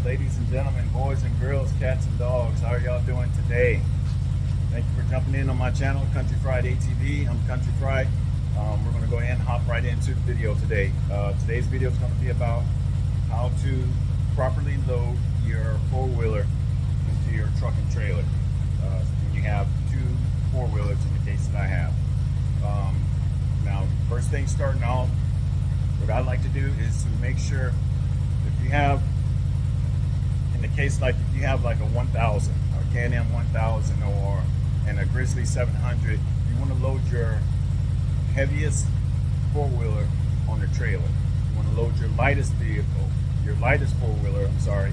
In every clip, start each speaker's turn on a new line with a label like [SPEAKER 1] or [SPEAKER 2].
[SPEAKER 1] ladies and gentlemen, boys and girls, cats and dogs. How are y'all doing today? Thank you for jumping in on my channel, Country Fried ATV. I'm Country Fried. We're going to go ahead and hop right into the video today. Today's video is going to be about how to properly load your four-wheeler into your truck and trailer. When you have two four-wheelers, in the case that I have. Now, first thing starting off, what I like to do is to make sure if you have, in the case like if you have like a 1000 or Can-Am 1000 or and a Grizzly 700, you want to load your heaviest four-wheeler on the trailer. You want to load your lightest vehicle, your lightest four-wheeler, I'm sorry,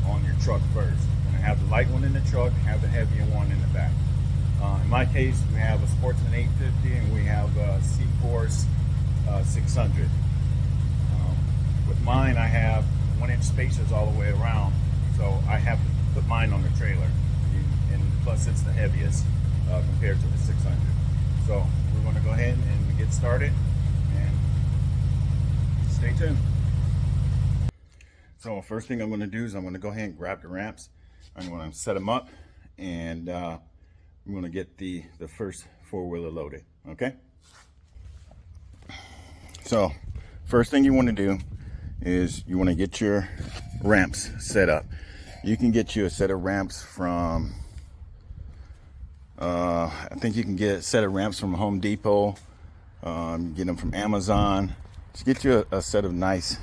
[SPEAKER 1] on your truck first. You're going to have the light one in the truck, have the heavier one in the back. In my case, we have a Sportsman 850 and we have a C-Force 600. With mine, I have 1-inch spacers all the way around, so I have to put mine on the trailer. And plus, it's the heaviest compared to the 600. So we're going to go ahead and get started, and stay tuned. So first thing I'm going to do is I'm going to go ahead and grab the ramps. I'm going to set them up, and I'm going to get the first four-wheeler loaded. Okay. So first thing you want to do is you want to get your ramps set up. You can get you a set of ramps from I think you can get a set of ramps from Home Depot, get them from Amazon. Just get you a set of nice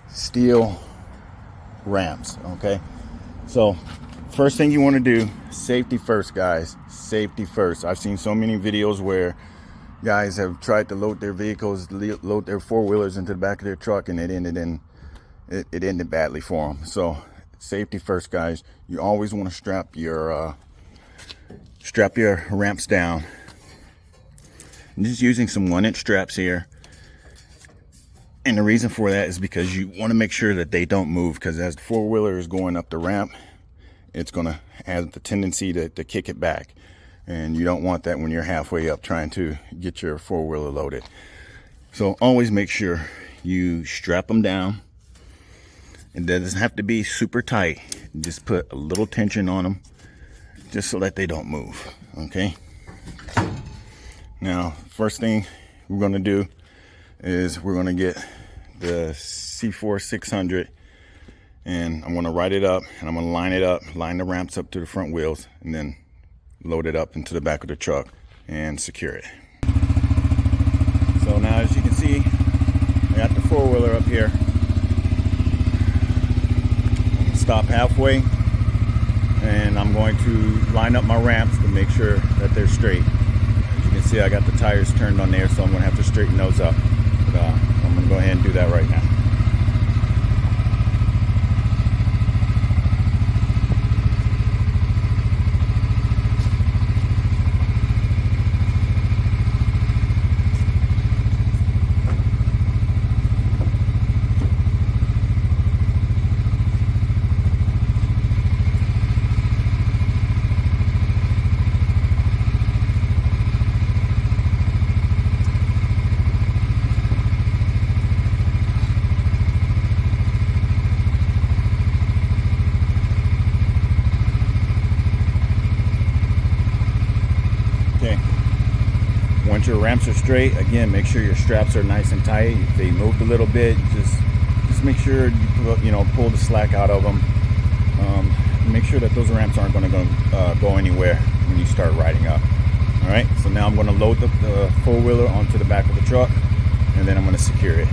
[SPEAKER 1] steel ramps. Okay, so first thing you want to do, safety first, guys. Safety first. I've seen so many videos where guys have tried to load their vehicles, load their four-wheelers into the back of their truck, and it ended badly for them. So safety first, guys. You always want to strap your ramps down. I'm just using some 1-inch straps here, and the reason for that is because you want to make sure that they don't move, because as the four-wheeler is going up the ramp, it's going to have the tendency to kick it back. And you don't want that when you're halfway up trying to get your four-wheeler loaded. So always make sure you strap them down. It doesn't have to be super tight. Just put a little tension on them just so that they don't move. Okay. Now, first thing we're going to do is we're going to get the C-Force 600, and I'm going to ride it up, and I'm going to line it up, line the ramps up to the front wheels, and then load it up into the back of the truck and secure it. So now, as you can see, I got the four-wheeler up here. I'm going to stop halfway, and I'm going to line up my ramps to make sure that they're straight. As you can see, I got the tires turned on there, so I'm going to have to straighten those up. But I'm going to go ahead and do that right now. Once your ramps are straight, again, make sure your straps are nice and tight. If they moved a little bit, just make sure you pull the slack out of them. Make sure that those ramps aren't going to go anywhere when you start riding up. All right. So now I'm going to load the four-wheeler onto the back of the truck, and then I'm going to secure it.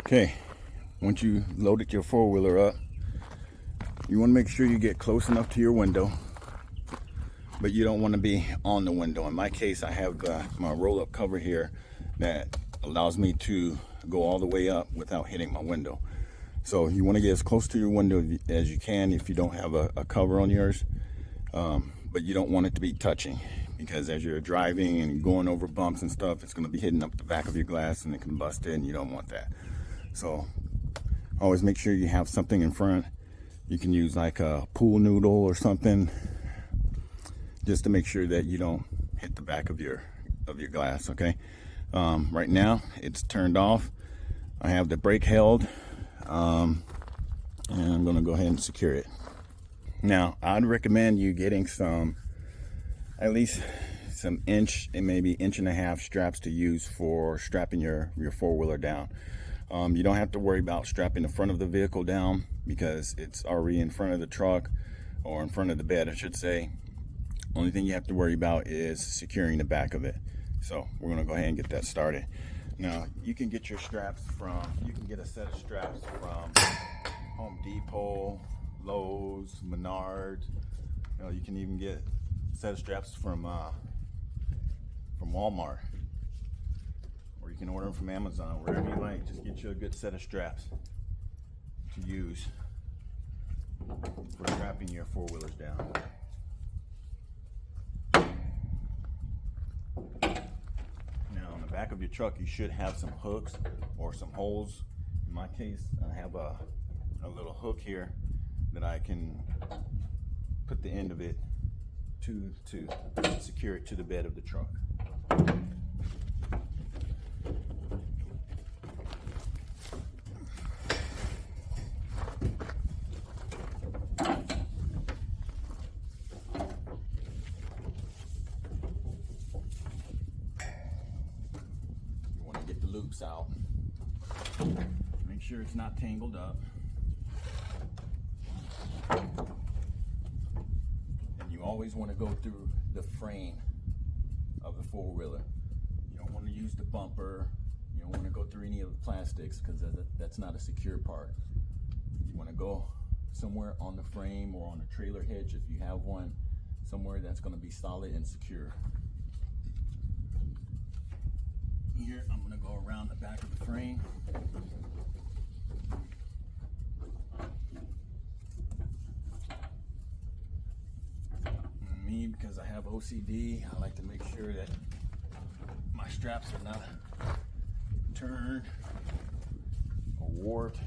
[SPEAKER 1] Okay, once you loaded your four-wheeler up, you want to make sure you get close enough to your window but you don't want to be on the window. In my case, I have my roll-up cover here that allows me to go all the way up without hitting my window. So you want to get as close to your window as you can if you don't have a cover on yours, but you don't want it to be touching, because as you're driving and going over bumps and stuff, it's going to be hitting up the back of your glass and it can bust it, and you don't want that. So always make sure you have something in front. You can use like a pool noodle or something, just to make sure that you don't hit the back of your glass. Okay. Right now it's turned off. I have the brake held, and I'm going to go ahead and secure it. Now I'd recommend you getting at least some inch and maybe 1.5 inch straps to use for strapping your four-wheeler down. You don't have to worry about strapping the front of the vehicle down, because it's already in front of the truck, or in front of the bed, I should say. Only thing you have to worry about is securing the back of it. So we're going to go ahead and get that started. Now you can get your straps you can get a set of straps from Home Depot, Lowe's, Menards. You can even get a set of straps from Walmart, or you can order them from Amazon, wherever you like. Just get you a good set of straps to use for strapping your four-wheelers down. Now on the back of your truck, you should have some hooks or some holes. In my case, I have a little hook here that I can put the end of it to secure it to the bed of the truck. Loops out. Make sure it's not tangled up. And you always want to go through the frame of the four-wheeler. You don't want to use the bumper. You don't want to go through any of the plastics, because that's not a secure part. You want to go somewhere on the frame or on a trailer hitch, if you have one, somewhere that's going to be solid and secure. Here, I'm going to go around the back of the frame. Me, because I have OCD, I like to make sure that my straps are not turned or warped.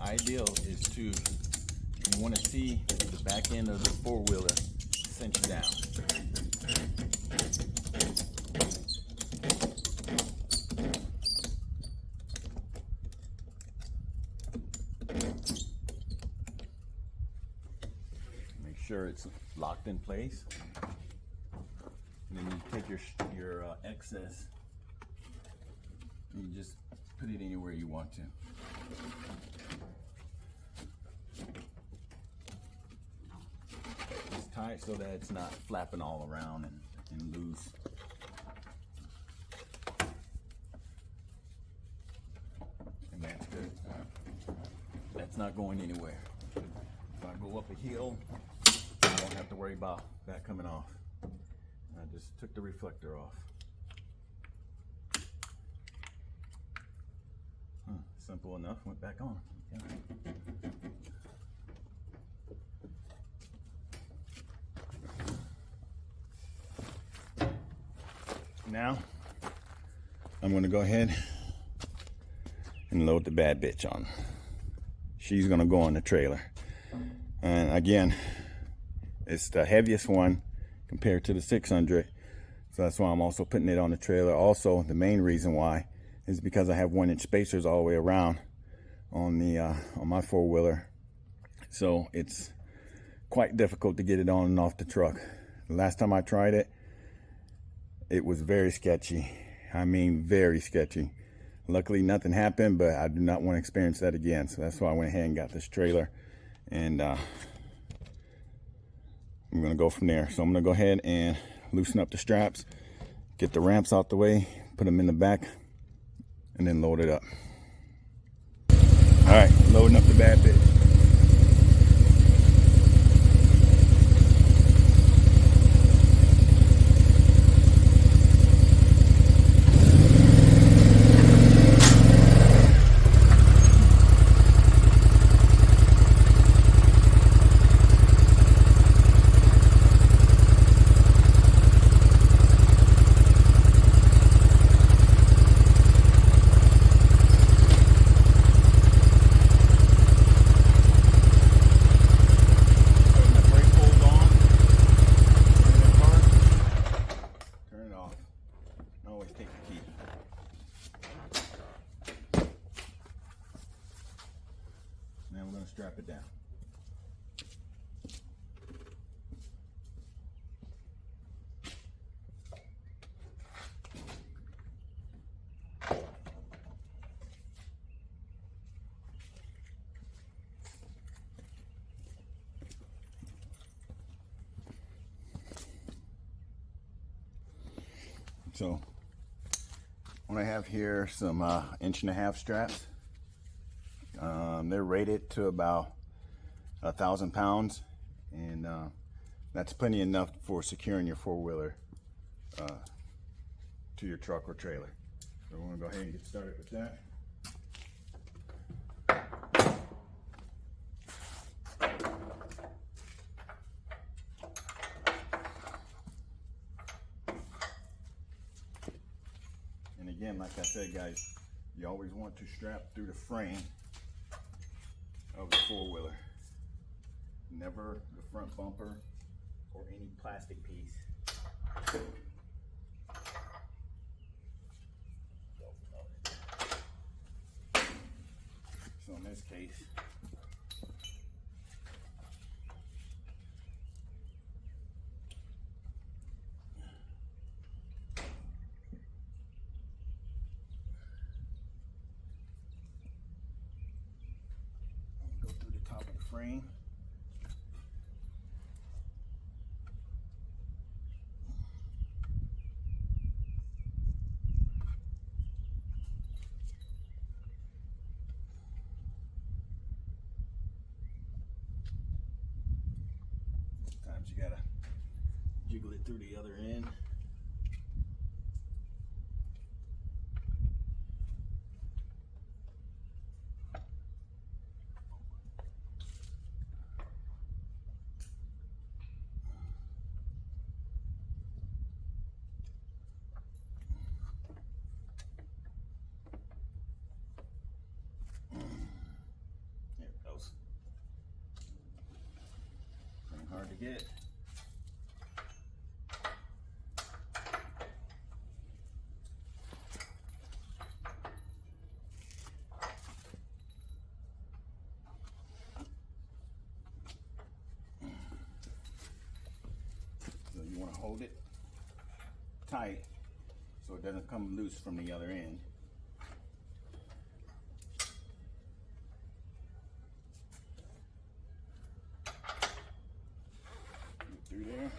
[SPEAKER 1] Ideal is you want to see the back end of the four-wheeler cinch down. Make sure it's locked in place, and then you take your excess and you just put it anywhere you want to. It's tight so that it's not flapping all around and loose. And that's good. That's not going anywhere. If I go up a hill, I don't have to worry about that coming off. I just took the reflector off. Simple enough, went back on. Yeah. Now, I'm going to go ahead and load the bad bitch on. She's going to go on the trailer. And again, it's the heaviest one compared to the 600. So that's why I'm also putting it on the trailer. Also, the main reason why is because I have 1-inch spacers all the way around on my four-wheeler. So it's quite difficult to get it on and off the truck. The last time I tried it, it was very sketchy. I mean, very sketchy. Luckily, nothing happened, but I do not want to experience that again. So that's why I went ahead and got this trailer. And I'm going to go from there. So I'm going to go ahead and loosen up the straps, get the ramps out the way, put them in the back, and then load it up. All right, loading up the bad bit. Now we're going to strap it down. So what I have here, some 1.5 inch straps. They're rated to about 1,000 pounds, and that's plenty enough for securing your four-wheeler to your truck or trailer. So we're going to go ahead and get started with that. And again, like I said, guys, you always want to strap through the frame of the four-wheeler, never the front bumper or any plastic piece. So in this case, frame. Sometimes you gotta jiggle it through the other end. Hard to get. So you want to hold it tight so it doesn't come loose from the other end. Through there.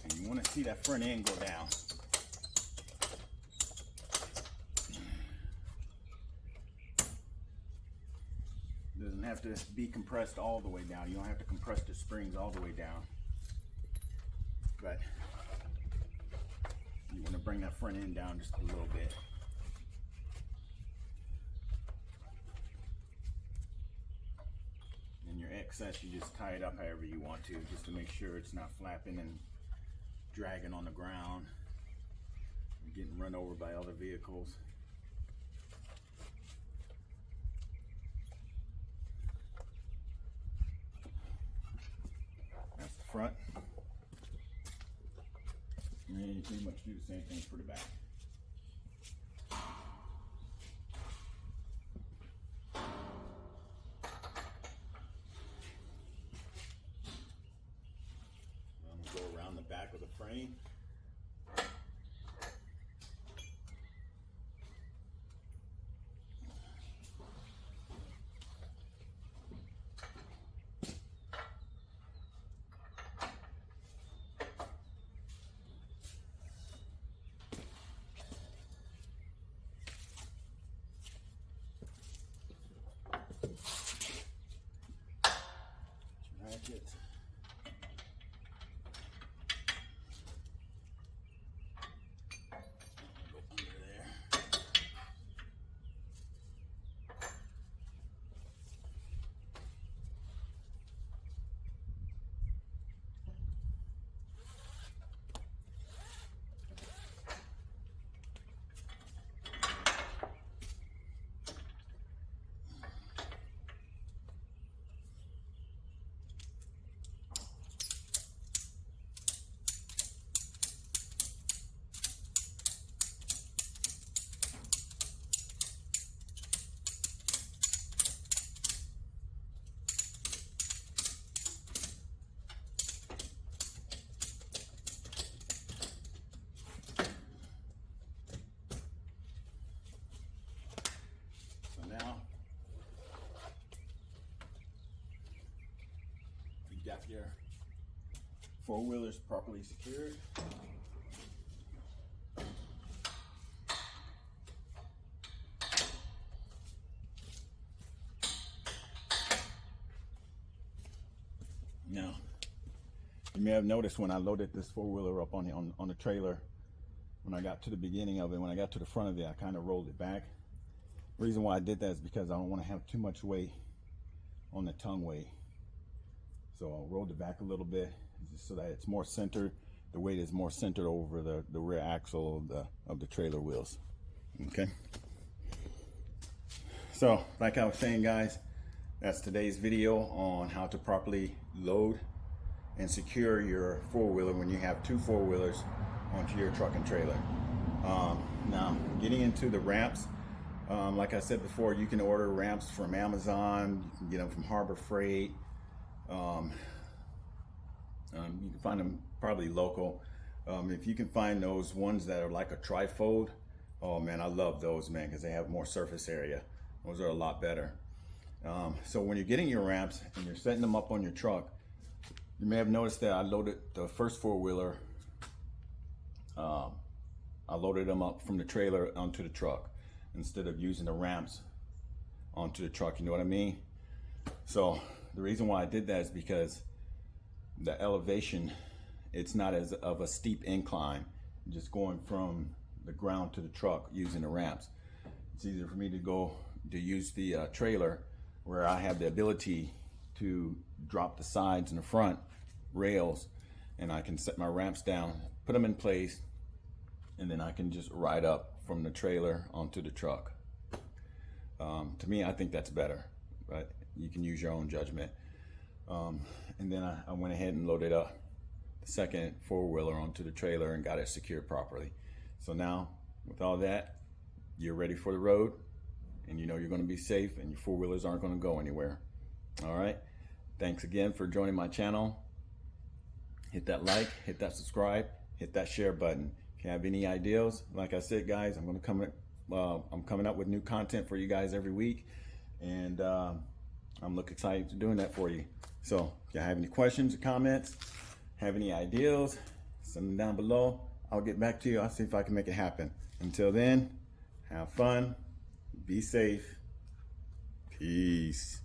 [SPEAKER 1] And you want to see that front end go down. It doesn't have to be compressed all the way down. You don't have to compress the springs all the way down. But you want to bring that front end down just a little bit. And your excess, you just tie it up however you want to, just to make sure it's not flapping and dragging on the ground and getting run over by other vehicles. That's the front. And then you pretty much do the same thing for the back. I'm going to go around the back of the frame. your four-wheelers properly secured. Now, you may have noticed when I loaded this four-wheeler up on the trailer, when I got to the beginning of it, when I got to the front of it, I kind of rolled it back. The reason why I did that is because I don't want to have too much weight on the tongue weight. So I rolled it back a little bit just so that it's more centered. The weight is more centered over the rear axle of the trailer wheels. Okay. So like I was saying, guys, that's today's video on how to properly load and secure your four-wheeler when you have two four-wheelers onto your truck and trailer. Now, getting into the ramps, like I said before, you can order ramps from Amazon. You can get them from Harbor Freight. You can find them probably local. If you can find those ones that are like a trifold, oh man, I love those, man, because they have more surface area. Those are a lot better. So when you're getting your ramps and you're setting them up on your truck, you may have noticed that I loaded the first four-wheeler. I loaded them up from the trailer onto the truck instead of using the ramps onto the truck. You know what I mean? So the reason why I did that is because the elevation, it's not as of a steep incline, just going from the ground to the truck using the ramps. It's easier for me to use the trailer where I have the ability to drop the sides and the front rails, and I can set my ramps down, put them in place, and then I can just ride up from the trailer onto the truck. To me, I think that's better, but you can use your own judgment. And then I went ahead and loaded up the second four-wheeler onto the trailer and got it secured properly. So now, with all that, you're ready for the road, and you know you're going to be safe, and your four-wheelers aren't going to go anywhere. All right. Thanks again for joining my channel. Hit that like, hit that subscribe, hit that share button. If you have any ideas, like I said, guys, I'm coming up with new content for you guys every week, and I'm looking excited to doing that for you. So if you have any questions or comments, have any ideas, send them down below. I'll get back to you. I'll see if I can make it happen. Until then, have fun, be safe, peace.